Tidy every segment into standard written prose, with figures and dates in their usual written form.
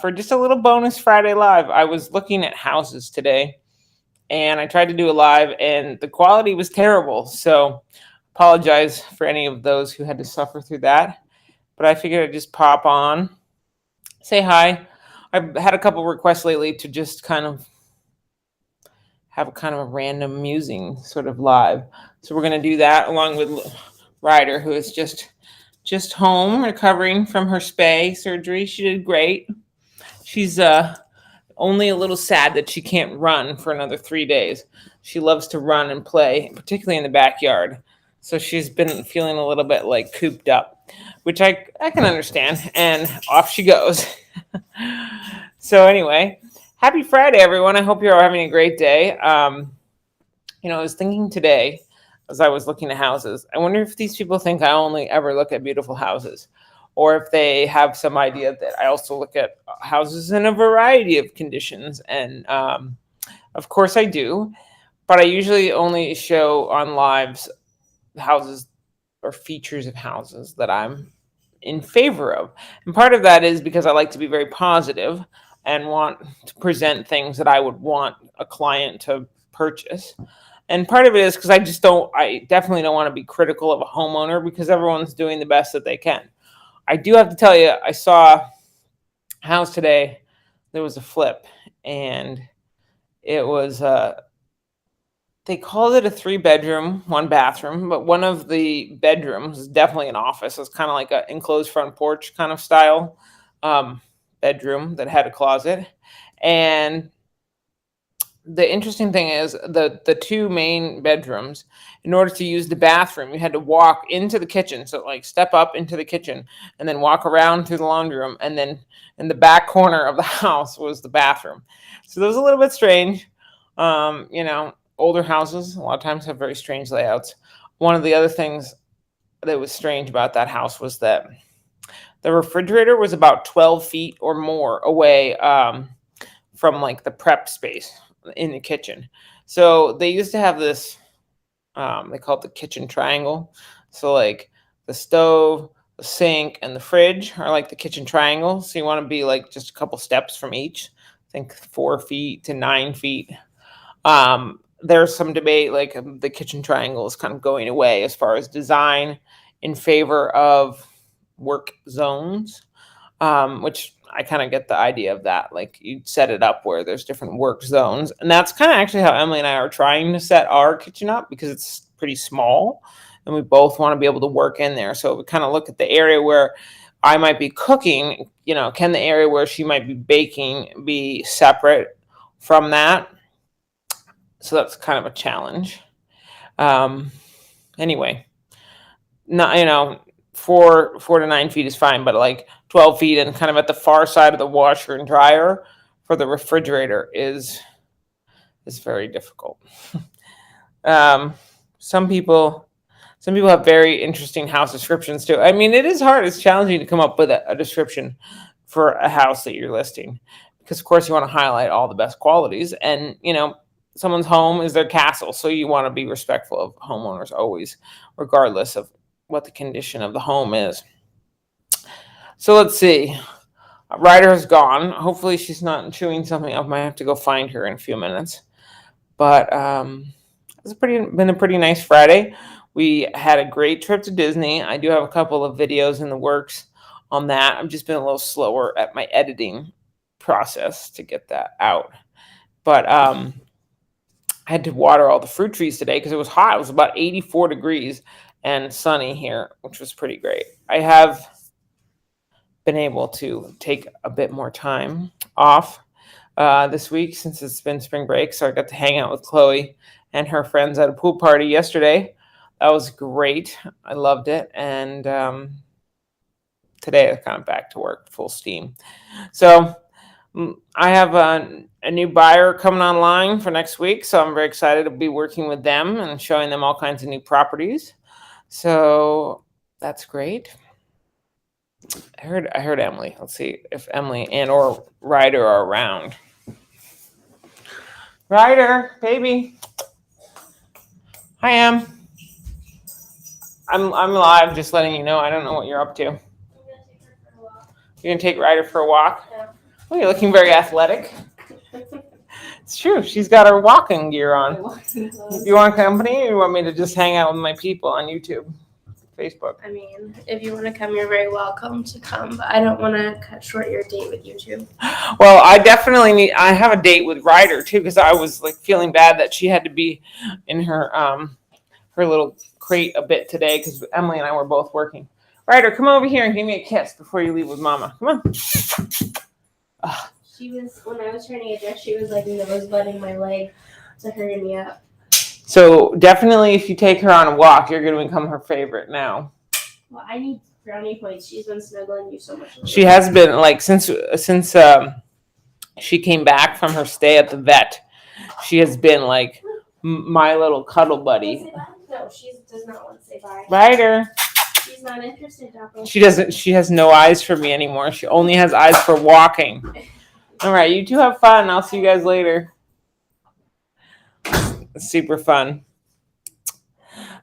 for just a little bonus Friday live. I was looking at houses today and I tried to do a live and the quality was terrible. So apologize for any of those who had to suffer through that. But I figured I'd just pop on, say hi. I've had a couple requests lately to just kind of have a kind of a random musing sort of live. So we're going to do that along with Ryder, who is just home recovering from her spay surgery. She did great. She's only a little sad that she can't run for another 3 days. She loves to run and play, particularly in the backyard. So she's been feeling a little bit like cooped up, which I can understand. And off she goes. So anyway, happy Friday, everyone. I hope you're all having a great day. I was thinking today as I was looking at houses, I wonder if these people think I only ever look at beautiful houses, or if they have some idea that I also look at houses in a variety of conditions. And of course I do, but I usually only show on lives houses or features of houses that I'm in favor of. And part of that is because I like to be very positive and want to present things that I would want a client to purchase. And part of it is because I definitely don't want to be critical of a homeowner because everyone's doing the best that they can. I do have to tell you, I saw a house today. There was a flip, and it was they called it a 3-bedroom, 1 bathroom, but one of the bedrooms is definitely an office. It's kind of like an enclosed front porch kind of style bedroom that had a closet. And the interesting thing is the 2 main bedrooms, in order to use the bathroom, you had to walk into the kitchen. So like step up into the kitchen and then walk around through the laundry room. And then in the back corner of the house was the bathroom. So that was a little bit strange. Older houses a lot of times have very strange layouts. One of the other things that was strange about that house was that the refrigerator was about 12 feet or more away from like the prep space in the kitchen. So they used to have this, they call it the kitchen triangle. So like the stove, the sink, and the fridge are like the kitchen triangle. So you want to be like just a couple steps from each. I think 4 feet to 9 feet. There's some debate, like the kitchen triangle is kind of going away as far as design in favor of work zones, which I kind of get the idea of that. Like you set it up where there's different work zones. And that's kind of actually how Emily and I are trying to set our kitchen up because it's pretty small and we both want to be able to work in there. So we kind of look at the area where I might be cooking, can the area where she might be baking be separate from that? So that's kind of a challenge. Anyway, not, 4 to 9 feet is fine, but like 12 feet and kind of at the far side of the washer and dryer for the refrigerator is very difficult. Some people have very interesting house descriptions too. I mean, it is hard. It's challenging to come up with a description for a house that you're listing because of course you want to highlight all the best qualities, and someone's home is their castle. So you want to be respectful of homeowners always, regardless of what the condition of the home is. So let's see. Ryder is gone. Hopefully she's not chewing something up. I might have to go find her in a few minutes. But it's been a pretty nice Friday. We had a great trip to Disney. I do have a couple of videos in the works on that. I've just been a little slower at my editing process to get that out. But I had to water all the fruit trees today because it was hot. It was about 84 degrees and sunny here, which was pretty great. I have been able to take a bit more time off this week since it's been spring break. So I got to hang out with Chloe and her friends at a pool party yesterday. That was great. I loved it. And today I'm kind of back to work full steam. So I have a new buyer coming online for next week. So I'm very excited to be working with them and showing them all kinds of new properties. So that's great. I heard Emily. Let's see if Emily and or Ryder are around. Ryder, baby. Hi, Em. I'm live, just letting you know. I don't know what you're up to. You're gonna take Ryder for a walk? Yeah. Oh, you're looking very athletic. It's true. She's got her walking gear on. Do you want company, or you want me to just hang out with my people on YouTube, Facebook? I mean, if you want to come, you're very welcome to come, but I don't want to cut short your date with YouTube. Well, I definitely need. I have a date with Ryder too, because I was like feeling bad that she had to be in her little crate a bit today because Emily and I were both working. Ryder, come over here and give me a kiss before you leave with Mama. Come on. She was, when I was trying to get dressed, she was like nose-butting my leg to hurry me up. So definitely, if you take her on a walk, you're going to become her favorite now. Well, I need brownie points. She's been snuggling you so much. She has been like since she came back from her stay at the vet. She has been like my little cuddle buddy. No, she does not want to say bye. Ryder. She's not interested, Dapper. She doesn't. She has no eyes for me anymore. She only has eyes for walking. All right, you two have fun. I'll see you guys later. It's super fun.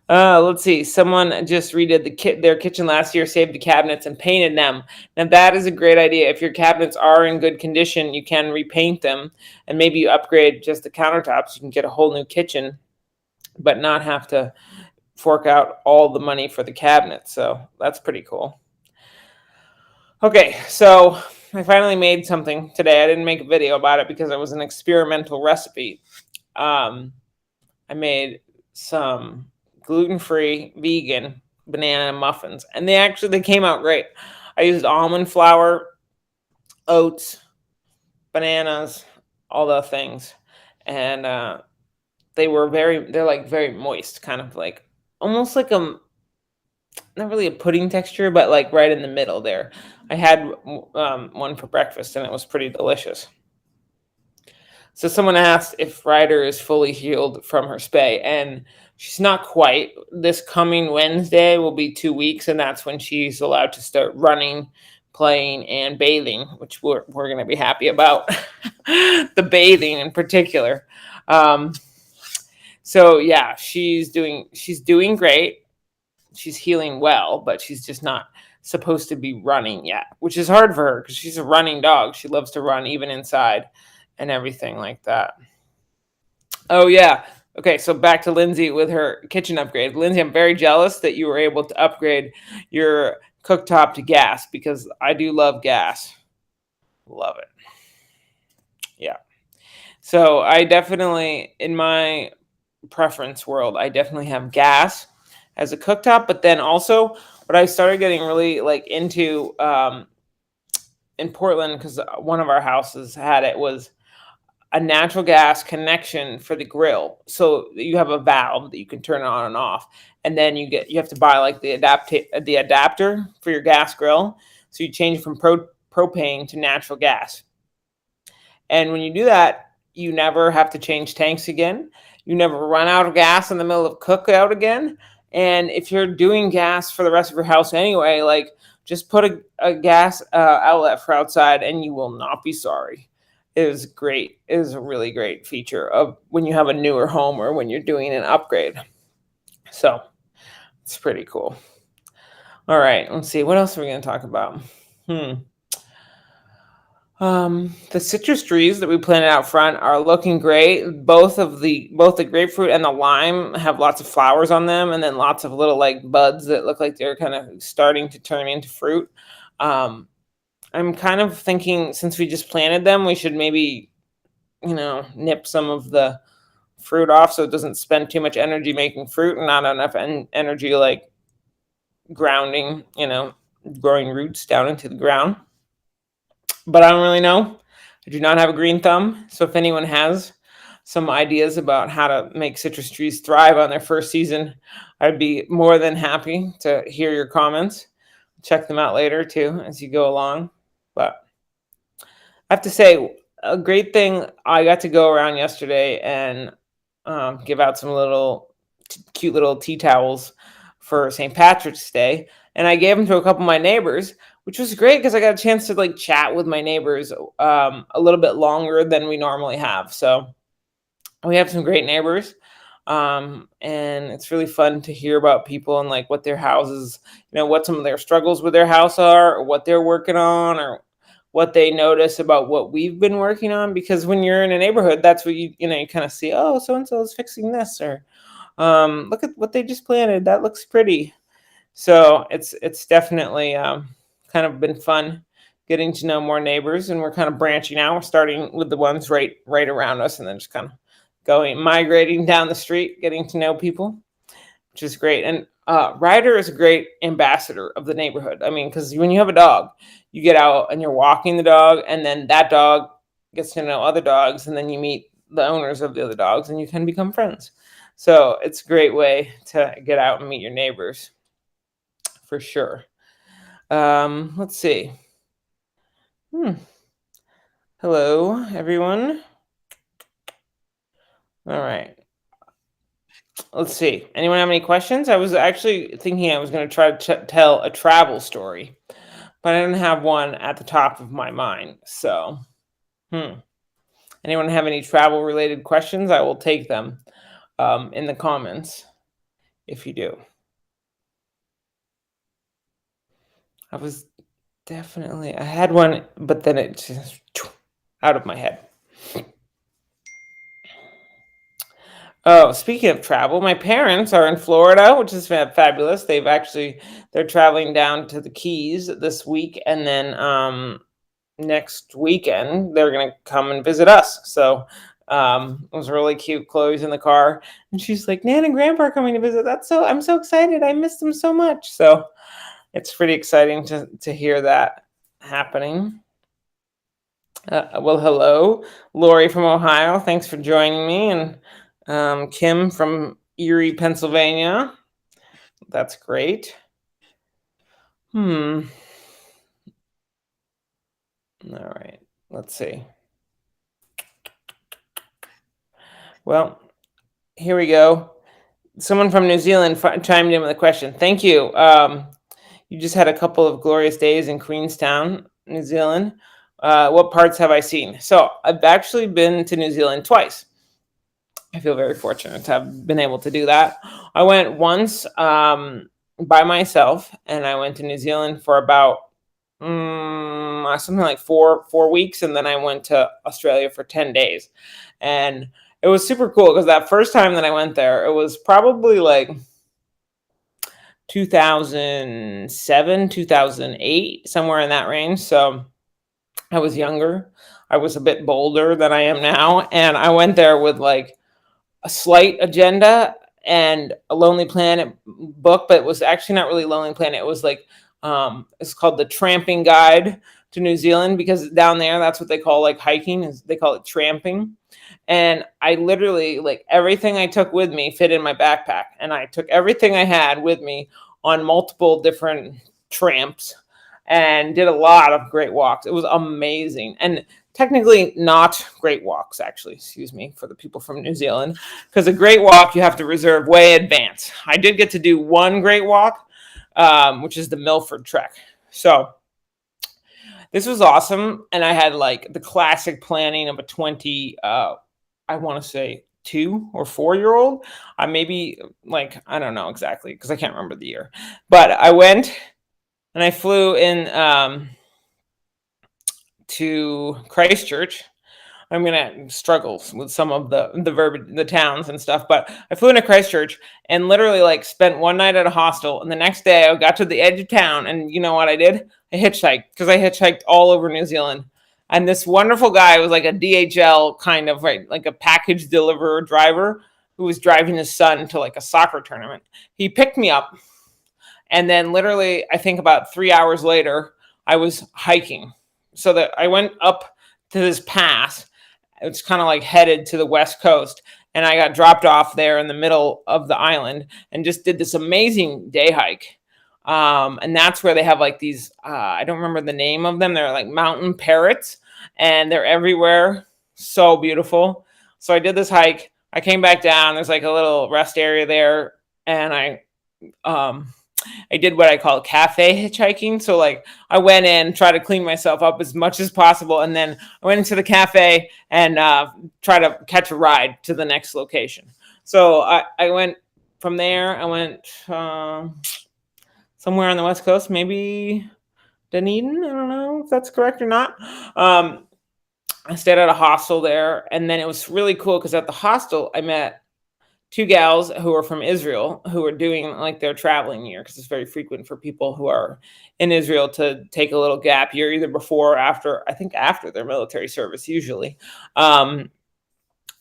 Let's see. Someone just redid their kitchen last year, saved the cabinets, and painted them. Now that is a great idea. If your cabinets are in good condition, you can repaint them, and maybe you upgrade just the countertops. You can get a whole new kitchen, but not have to fork out all the money for the cabinets. So that's pretty cool. Okay, so I finally made something today. I didn't make a video about it because it was an experimental recipe. I made some gluten-free vegan banana muffins, and they came out great. I used almond flour, oats, bananas, all the things, and they're like very moist, kind of like almost like not really a pudding texture, but like right in the middle there. I had one for breakfast, and it was pretty delicious. So someone asked if Ryder is fully healed from her spay, and she's not quite. This coming Wednesday will be 2 weeks, and that's when she's allowed to start running, playing, and bathing, which we're going to be happy about. The bathing in particular. So yeah, she's doing great. She's healing well, but she's just not supposed to be running yet, which is hard for her because she's a running dog. She loves to run even inside and everything like that. Oh yeah. Okay, so back to Lindsay with her kitchen upgrade. Lindsay, I'm very jealous that you were able to upgrade your cooktop to gas because I do love gas. Love it. Yeah. So I definitely, in my preference world, I definitely have gas as a cooktop, but then also what I started getting really like into in Portland, because one of our houses had it, was a natural gas connection for the grill. So you have a valve that you can turn on and off, and then you have to buy like the adapter for your gas grill. So you change it from propane to natural gas. And when you do that, you never have to change tanks again. You never run out of gas in the middle of cookout again. And if you're doing gas for the rest of your house anyway, like just put a gas outlet for outside and you will not be sorry. It is great. It is a really great feature of when you have a newer home or when you're doing an upgrade. So it's pretty cool. All right, let's see. What else are we going to talk about? The citrus trees that we planted out front are looking great. Both the grapefruit and the lime have lots of flowers on them, and then lots of little like buds that look like they're kind of starting to turn into fruit. I'm kind of thinking, since we just planted them, we should maybe, nip some of the fruit off so it doesn't spend too much energy making fruit and not enough energy like grounding, growing roots down into the ground. But I don't really know. I do not have a green thumb. So if anyone has some ideas about how to make citrus trees thrive on their first season, I'd be more than happy to hear your comments. Check them out later too as you go along. But I have to say, a great thing, I got to go around yesterday and give out some cute little tea towels for St. Patrick's Day. And I gave them to a couple of my neighbors, which was great because I got a chance to like chat with my neighbors a little bit longer than we normally have. So we have some great neighbors. And it's really fun to hear about people and like what their houses, what some of their struggles with their house are, or what they're working on, or what they notice about what we've been working on. Because when you're in a neighborhood, that's what you kind of see. Oh, so and so is fixing this, or look at what they just planted. That looks pretty. So it's definitely kind of been fun getting to know more neighbors, and we're kind of branching out. We're starting with the ones right around us, and then just kind of migrating down the street, getting to know people, which is great. And Ryder is a great ambassador of the neighborhood. I mean, because when you have a dog, you get out and you're walking the dog, and then that dog gets to know other dogs, and then you meet the owners of the other dogs, and you can become friends. So it's a great way to get out and meet your neighbors, for sure. Let's see. Hello, everyone. All right. Let's see. Anyone have any questions? I was actually thinking I was going to try to tell a travel story, but I didn't have one at the top of my mind. So, anyone have any travel related questions? I will take them in the comments if you do. I had one, but then it just out of my head. Oh, speaking of travel, my parents are in Florida, which is fabulous. They're traveling down to the Keys this week, and then next weekend they're gonna come and visit us. So it was really cute. Chloe's in the car, and she's like, "Nan and Grandpa are coming to visit." I'm so excited. I miss them so much. So it's pretty exciting to hear that happening. Well, hello, Lori from Ohio. Thanks for joining me, and Kim from Erie, Pennsylvania. That's great. All right. Let's see. Well, here we go. Someone from New Zealand chimed in with a question. Thank you. You just had a couple of glorious days in Queenstown, New Zealand. What parts have I seen? So I've actually been to New Zealand twice. I feel very fortunate to have been able to do that. I went once by myself, and I went to New Zealand for about something like four weeks, and then I went to Australia for 10 days. And it was super cool because that first time that I went there, it was probably like 2007, 2008, somewhere in that range. So I was younger. I was a bit bolder than I am now. And I went there with like a slight agenda and a Lonely Planet book, but it was actually not really Lonely Planet. It was like, it's called the Tramping Guide to New Zealand, because down there, that's what they call like hiking. They call it tramping. And I literally, like, everything I took with me fit in my backpack. And I took everything I had with me on multiple different tramps and did a lot of great walks. It was amazing. And technically not great walks, actually, excuse me, for the people from New Zealand, because a great walk you have to reserve way in advance. I did get to do one great walk, which is the Milford Trek. So this was awesome. And I had like the classic planning of a 20, I want to say 2 or 4-year-old. Maybe like, I don't know exactly because I can't remember the year. But I went and I flew in to Christchurch. I'm gonna struggle with some of the towns and stuff, but I flew into Christchurch and literally like spent one night at a hostel, and the next day I got to the edge of town, and you know what I did? I hitchhiked, because I hitchhiked all over New Zealand. And this wonderful guy was like a DHL kind of, right, like a package deliverer driver who was driving his son to like a soccer tournament. He picked me up, and then literally I think about 3 hours later I was hiking. So that I went up to this pass. It's kind of like headed to the west coast, and I got dropped off there in the middle of the island and just did this amazing day hike. And that's where they have like these, I don't remember the name of them. They're like mountain parrots, and they're everywhere. So beautiful. So I did this hike. I came back down. There's like a little rest area there, and I did what I call cafe hitchhiking. So like I went in, tried to clean myself up as much as possible, and then I went into the cafe and try to catch a ride to the next location. So I went from there. I went somewhere on the West Coast, maybe Dunedin. I don't know if that's correct or not. Um, I stayed at a hostel there, and then it was really cool because at the hostel I met two gals who are from Israel who are doing like their traveling year because it's very frequent for people who are in Israel to take a little gap year either before or after. I think after their military service usually. Um,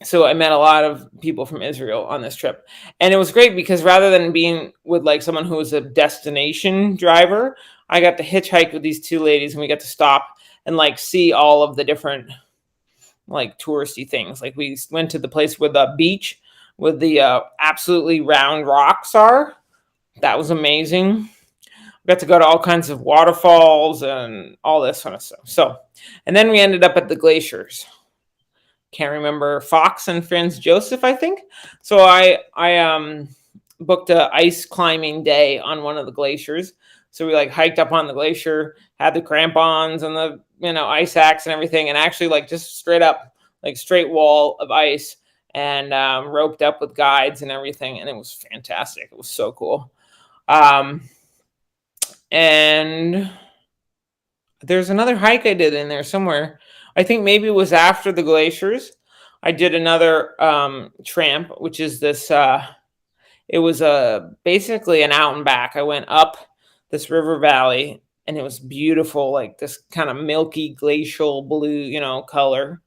so I met a lot of people from Israel on this trip, and it was great because rather than being with like someone who was a destination driver, I got to hitchhike with these two ladies, and we got to stop and like see all of the different like touristy things. Like we went to the place where the beach with the absolutely round rocks are. That was amazing. We got to go to all kinds of waterfalls and all this kind of stuff. So, and then we ended up at the glaciers. Can't remember, Fox and Franz Joseph, I think. So I booked a ice climbing day on one of the glaciers. So we like hiked up on the glacier, had the crampons and the ice axe and everything, and actually like just straight up like straight wall of ice and roped up with guides and everything, and it was fantastic. It was so cool. Um, and there's another hike I did in there somewhere. I think maybe it was after the glaciers. I did another tramp, which is this. It was basically an out and back. I went up this river valley, and it was beautiful, like this kind of milky glacial blue, color.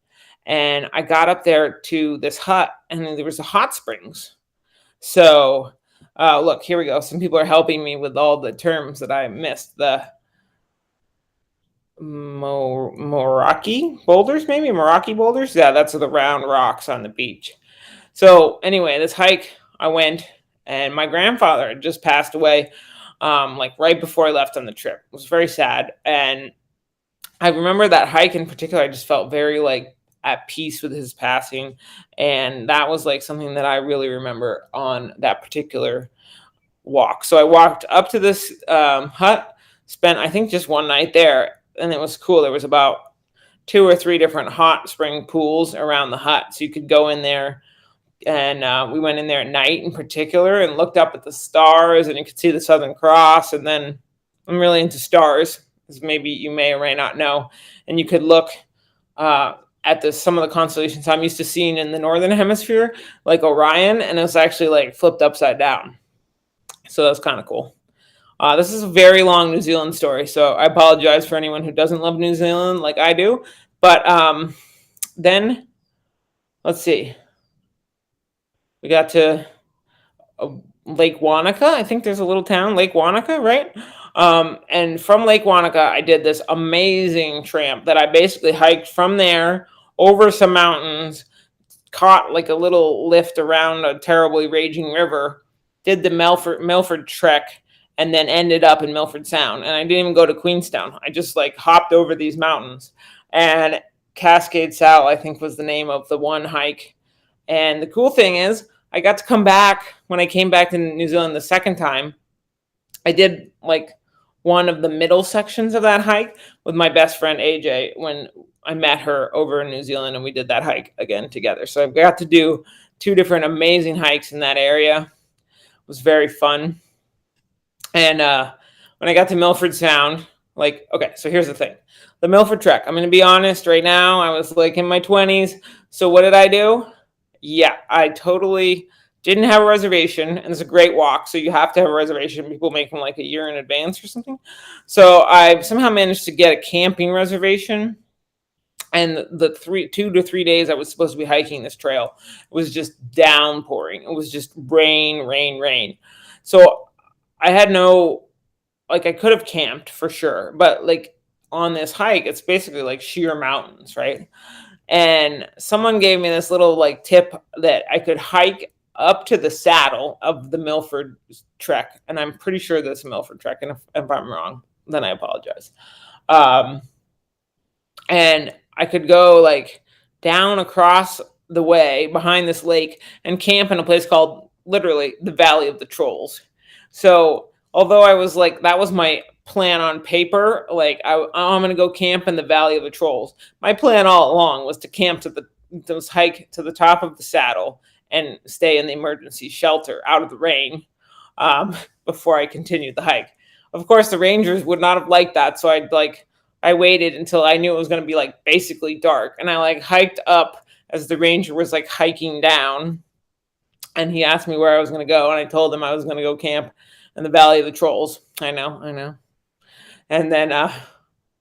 And I got up there to this hut, and there was a hot springs. So, look, here we go. Some people are helping me with all the terms that I missed. The Moraki boulders, maybe Moraki boulders. Yeah, that's the round rocks on the beach. So anyway, this hike I went, and my grandfather had just passed away, like right before I left on the trip. It was very sad, and I remember that hike in particular. I just felt very like at peace with his passing, and that was like something that I really remember on that particular walk. So I walked up to this hut, spent I think just one night there, and it was cool. There was about two or three different hot spring pools around the hut, so you could go in there. And we went in there at night in particular and looked up at the stars, and you could see the Southern Cross. And then I'm really into stars, as maybe you may or may not know. And you could look at some of the constellations I'm used to seeing in the northern hemisphere, like Orion, and it was actually like flipped upside down. So that's kind of cool. This is a very long New Zealand story, so I apologize for anyone who doesn't love New Zealand like I do. But then, let's see. We got to Lake Wanaka. I think there's a little town, Lake Wanaka, right? And from Lake Wanaka, I did this amazing tramp that I basically hiked from there over some mountains, caught like a little lift around a terribly raging river, did the Milford Trek, and then ended up in Milford Sound. And I didn't even go to Queenstown. I just like hopped over these mountains. And Cascade Sal, I think, was the name of the one hike. And the cool thing is, I got to come back when I came back to New Zealand the second time. I did like one of the middle sections of that hike with my best friend AJ when I met her over in New Zealand, and we did that hike again together. So I got to do two different amazing hikes in that area. It was very fun. And when I got to Milford Sound, okay, so here's the thing. The Milford Trek, I'm going to be honest right now, I was like in my 20s. So what did I do? Yeah, I totally didn't have a reservation, and it's a great walk, so you have to have a reservation. People make them like a year in advance or something. So I somehow managed to get a camping reservation, and the 2 to 3 days I was supposed to be hiking this trail, it was just downpouring. It was just rain, rain, rain. So I had I could have camped for sure, but like on this hike, it's basically like sheer mountains, right? And someone gave me this little like tip that I could hike up to the saddle of the Milford Trek, and I'm pretty sure that's a Milford Trek. And if I'm wrong, then I apologize. And I could go like down across the way behind this lake and camp in a place called literally the Valley of the Trolls. So although I was like, that was my plan on paper, like I'm going to go camp in the Valley of the Trolls. My plan all along was to camp hike to the top of the saddle and stay in the emergency shelter out of the rain um, before I continued the hike. Of course, the rangers would not have liked that, so I waited until I knew it was going to be like basically dark, and I like hiked up as the ranger was like hiking down, and he asked me where I was going to go, and I told him I was going to go camp in the Valley of the Trolls. I know. And then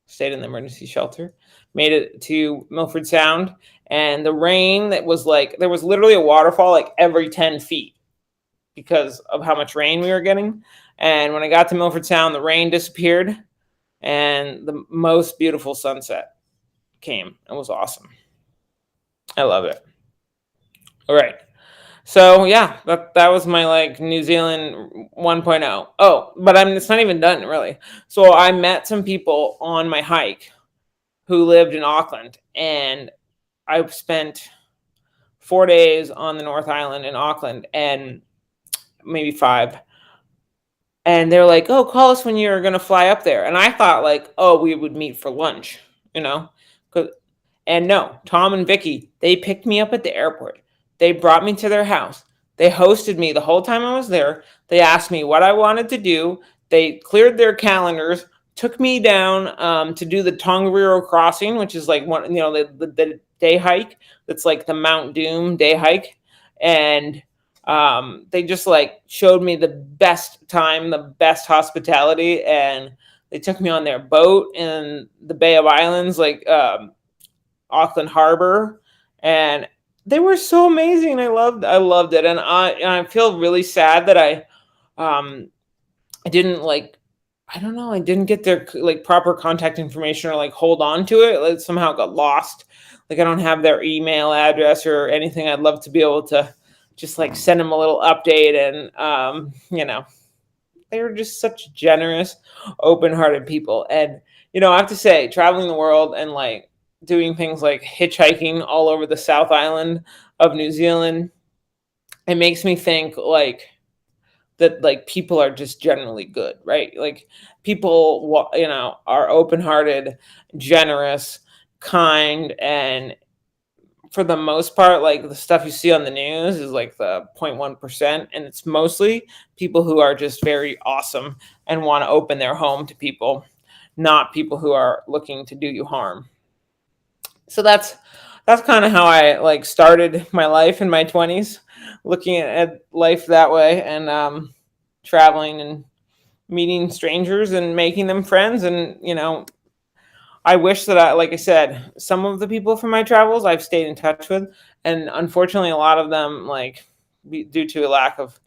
stayed in the emergency shelter, made it to Milford Sound, and the rain that was like there was literally a waterfall like every 10 feet because of how much rain we were getting. And when I got to Milford Sound, the rain disappeared and the most beautiful sunset came. It was awesome. I love it. All right. So yeah, that was my like New Zealand 1.0. Oh, but it's not even done really. So I met some people on my hike who lived in Auckland, and I spent 4 days on the North Island in Auckland, and maybe 5. And they're like, "Oh, call us when you're gonna fly up there." And I thought like, "Oh, we would meet for lunch," you know, 'cause and no, Tom and Vicky, they picked me up at the airport. They brought me to their house. They hosted me the whole time I was there. They asked me what I wanted to do. They cleared their calendars, took me down to do the Tongariro crossing, which is like one, the day hike. That's like the Mount Doom day hike. And they just like showed me the best time, the best hospitality. And they took me on their boat in the Bay of Islands, like Auckland Harbor, and they were so amazing. I loved it, and I feel really sad that I didn't like I don't know, I didn't get their like proper contact information or like hold on to it. Like somehow it got lost. Like I don't have their email address or anything. I'd love to be able to just like send them a little update, and they were just such generous, open-hearted people. And I have to say, traveling the world and like doing things like hitchhiking all over the South Island of New Zealand, it makes me think like that like people are just generally good, right? Like people are open-hearted, generous, kind, and for the most part, like the stuff you see on the news is like the 0.1%, and it's mostly people who are just very awesome and want to open their home to people, not people who are looking to do you harm. So that's kind of how I like started my life in my 20s, looking at life that way, and traveling and meeting strangers and making them friends. And I wish that like I said, some of the people from my travels I've stayed in touch with, and unfortunately, a lot of them, like due to a lack of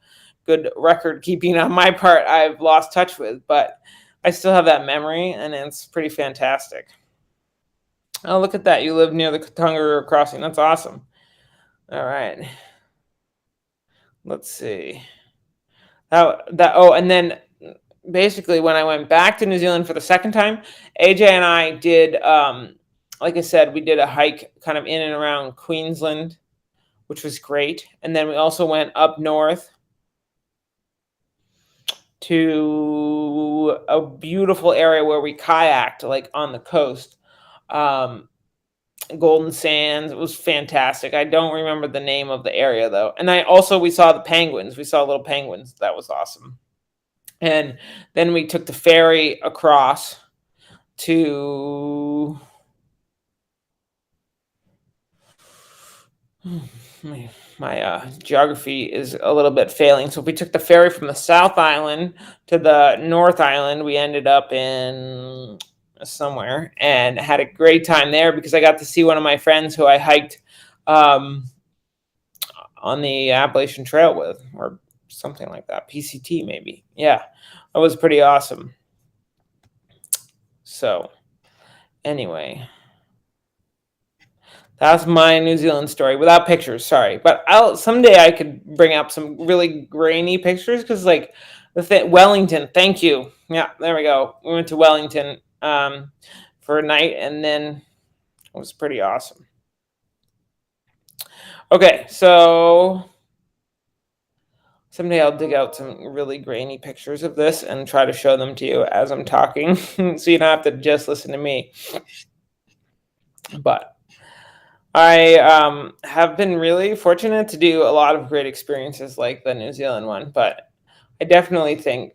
good record keeping on my part, I've lost touch with. But I still have that memory, and it's pretty fantastic. Oh, look at that! You live near the Tongariro crossing. That's awesome. All right. Let's see. That. Oh, and then basically when I went back to New Zealand for the second time, AJ and I did, like I said, we did a hike kind of in and around Queensland, which was great. And then we also went up north to a beautiful area where we kayaked, like on the coast. Golden Sands. It was fantastic. I don't remember the name of the area though. And we saw the penguins. We saw little penguins. That was awesome. And then we took the ferry across to my geography is a little bit failing. So if we took the ferry from the South Island to the North Island, we ended up in somewhere and had a great time there because I got to see one of my friends who I hiked on the Appalachian Trail with, or something like that. PCT maybe. Yeah, that was pretty awesome. So anyway, that's my New Zealand story without pictures. Sorry, but someday I could bring up some really grainy pictures because like Wellington. Thank you. Yeah, there we go. We went to Wellington for a night, and then it was pretty awesome. Okay, so someday I'll dig out some really grainy pictures of this and try to show them to you as I'm talking, so you don't have to just listen to me. But I have been really fortunate to do a lot of great experiences like the New Zealand one, but I definitely think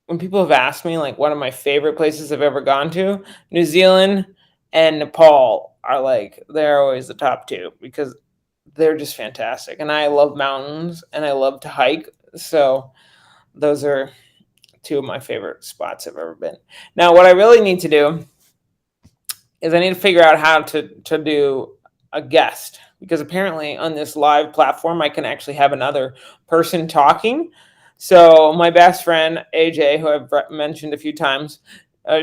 when people have asked me like one of my favorite places I've ever gone to, New Zealand and Nepal are like they're always the top two because they're just fantastic. And I love mountains and I love to hike. So those are two of my favorite spots I've ever been. Now, what I really need to do is I need to figure out how to do a guest because apparently on this live platform I can actually have another person talking. So my best friend AJ, who I've mentioned a few times,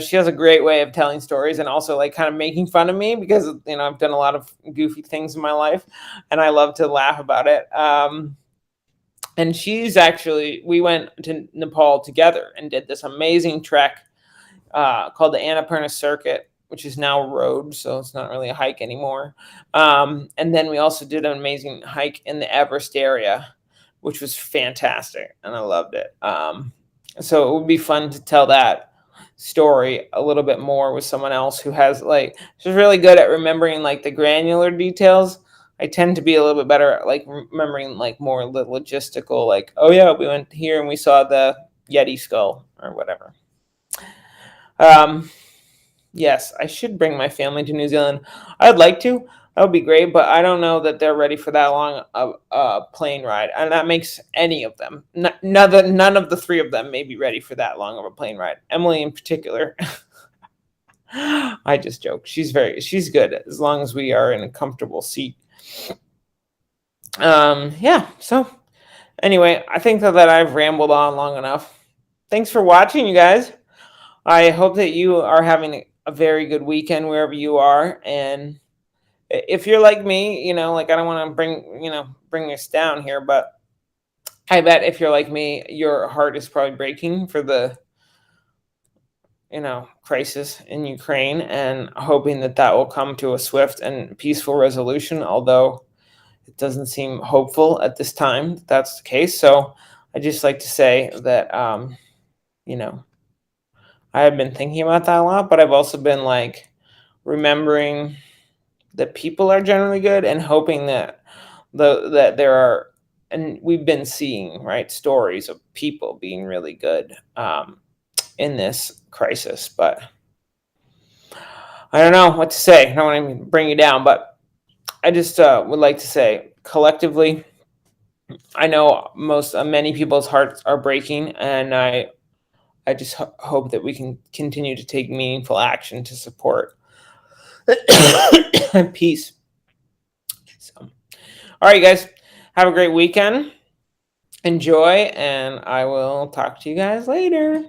she has a great way of telling stories and also like kind of making fun of me because I've done a lot of goofy things in my life, and I love to laugh about it. And we went to Nepal together and did this amazing trek called the Annapurna Circuit, which is now a road, so it's not really a hike anymore. And then we also did an amazing hike in the Everest area, which was fantastic, and I loved it. So it would be fun to tell that story a little bit more with someone else who has like she's really good at remembering like the granular details. I tend to be a little bit better at like remembering like more the logistical, like, oh yeah, we went here and we saw the Yeti skull or whatever. Um, yes, I should bring my family to New Zealand. I'd like to. That would be great, but I don't know that they're ready for that long of a plane ride, and that makes any of them. None of the three of them may be ready for that long of a plane ride. Emily, in particular. I just joke. She's good as long as we are in a comfortable seat. Yeah. So anyway, I think that I've rambled on long enough. Thanks for watching, you guys. I hope that you are having a very good weekend wherever you are. And if you're like me, like I don't want to bring us down here, but I bet if you're like me, your heart is probably breaking for the, crisis in Ukraine and hoping that that will come to a swift and peaceful resolution, although it doesn't seem hopeful at this time that that's the case. So I just like to say that, you know, I have been thinking about that a lot, but I've also been like remembering that people are generally good and hoping that that there are, and we've been seeing right stories of people being really good in this crisis. But I don't know what to say. I don't want to bring you down, but I just would like to say collectively, I know many people's hearts are breaking, and I just hope that we can continue to take meaningful action to support peace. So, all right, guys, have a great weekend. Enjoy, and I will talk to you guys later.